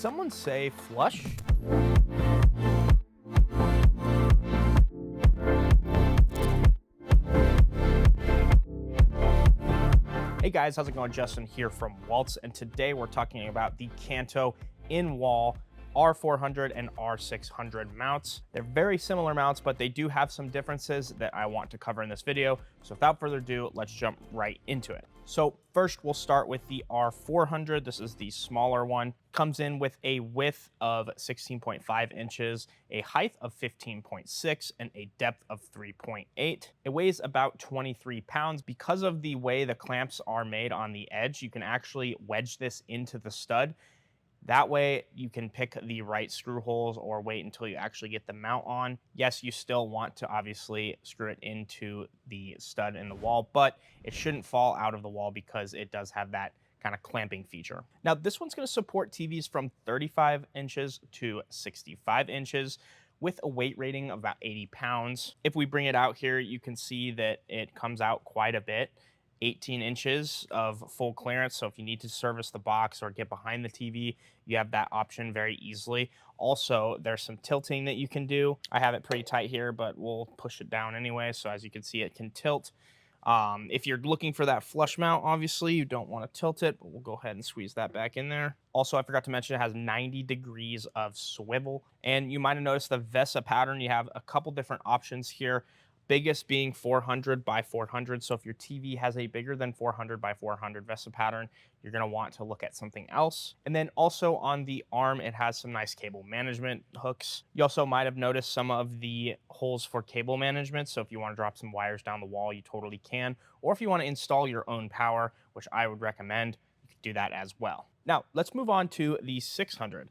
someone say flush? Hey guys, how's it going? Justin here from Walts, and today we're talking about the KANTO in-wall R400 and R600 mounts. They're very similar mounts, but they do have some differences that I want to cover in this video. So without further ado, let's jump right into it. So first we'll start with the R400. This is the smaller one. Comes in with a width of 16.5 inches, a height of 15.6, and a depth of 3.8. It weighs about 23 pounds. Because of the way the clamps are made on the edge, you can actually wedge this into the stud. That way you can pick the right screw holes or wait until you actually get the mount on. Yes, you still want to obviously screw it into the stud in the wall, but it shouldn't fall out of the wall because it does have that kind of clamping feature. Now, this one's going to support TVs from 35 inches to 65 inches with a weight rating of about 80 pounds. If we bring it out here, you can see that it comes out quite a bit. 18 inches of full clearance, so if you need to service the box or get behind the TV, you have that option very easily. Also, there's some tilting that you can do. I have it pretty tight here, but we'll push it down anyway, so as you can see, it can tilt. If you're looking for that flush mount, obviously, you don't want to tilt it, but we'll go ahead and squeeze that back in there. Also, I forgot to mention it has 90 degrees of swivel, and you might have noticed the VESA pattern. You have a couple different options here. Biggest being 400 by 400. So if your TV has a bigger than 400 by 400 VESA pattern, you're going to want to look at something else. And then also on the arm, it has some nice cable management hooks. You also might have noticed some of the holes for cable management. So if you want to drop some wires down the wall, you totally can. Or if you want to install your own power, which I would recommend, you could do that as well. Now, let's move on to the 600.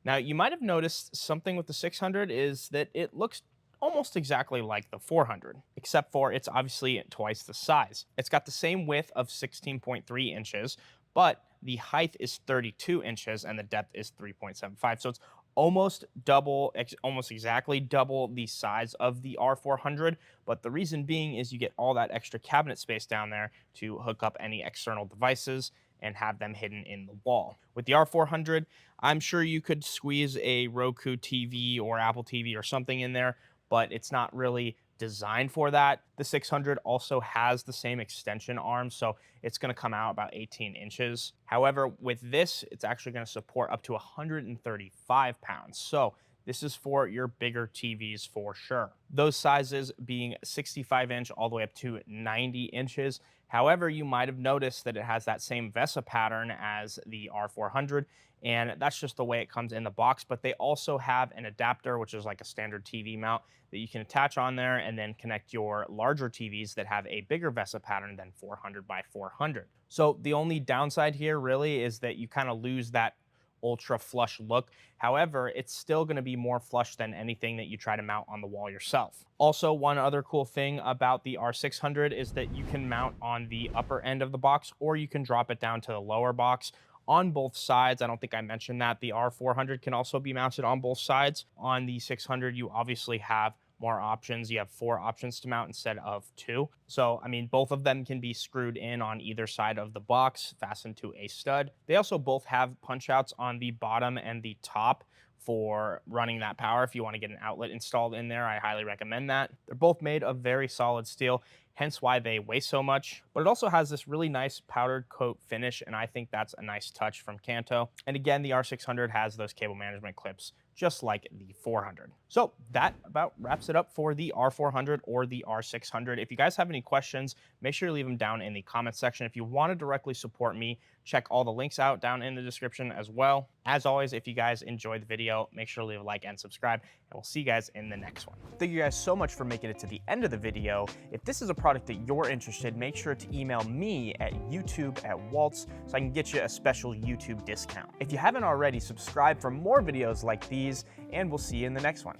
Now, you might have noticed something with the 600 is that it looks almost exactly like the 400, except for it's obviously twice the size. It's got the same width of 16.3 inches, but the height is 32 inches and the depth is 3.75. So it's almost double, almost exactly double the size of the R400. But the reason being is you get all that extra cabinet space down there to hook up any external devices and have them hidden in the wall. With the R400, I'm sure you could squeeze a Roku TV or Apple TV or something in there, but it's not really designed for that. The 600 also has the same extension arm, so it's going to come out about 18 inches. However, with this, it's actually going to support up to 135 pounds. So this is for your bigger TVs for sure. Those sizes being 65 inch all the way up to 90 inches. However, you might have noticed that it has that same VESA pattern as the R400, and that's just the way it comes in the box. But they also have an adapter, which is like a standard TV mount that you can attach on there and then connect your larger TVs that have a bigger VESA pattern than 400 by 400. So the only downside here really is that you kind of lose that ultra flush look. However, it's still going to be more flush than anything that you try to mount on the wall yourself. Also, one other cool thing about the R600 is that you can mount on the upper end of the box, or you can drop it down to the lower box on both sides. I don't think I mentioned that. The R400 can also be mounted on both sides. On the 600, you obviously have more options. You have 4 options to mount instead of 2. So, I mean, both of them can be screwed in on either side of the box, fastened to a stud. They also both have punch outs on the bottom and the top for running that power. If you want to get an outlet installed in there, I highly recommend that. They're both made of very solid steel, hence why they weigh so much. But it also has this really nice powdered coat finish, and I think that's a nice touch from KANTO. And again, the R600 has those cable management clips, just like the 400. So that about wraps it up for the R400 or the R600. If you guys have any questions, make sure to leave them down in the comments section. If you want to directly support me, check all the links out down in the description as well. As always, if you guys enjoyed the video, make sure to leave a like and subscribe, and we'll see you guys in the next one. Thank you guys so much for making it to the end of the video. If this is a product that you're interested, make sure to email me at youtube@walts so I can get you a special YouTube discount. If you haven't already, subscribe for more videos like these, and we'll see you in the next one.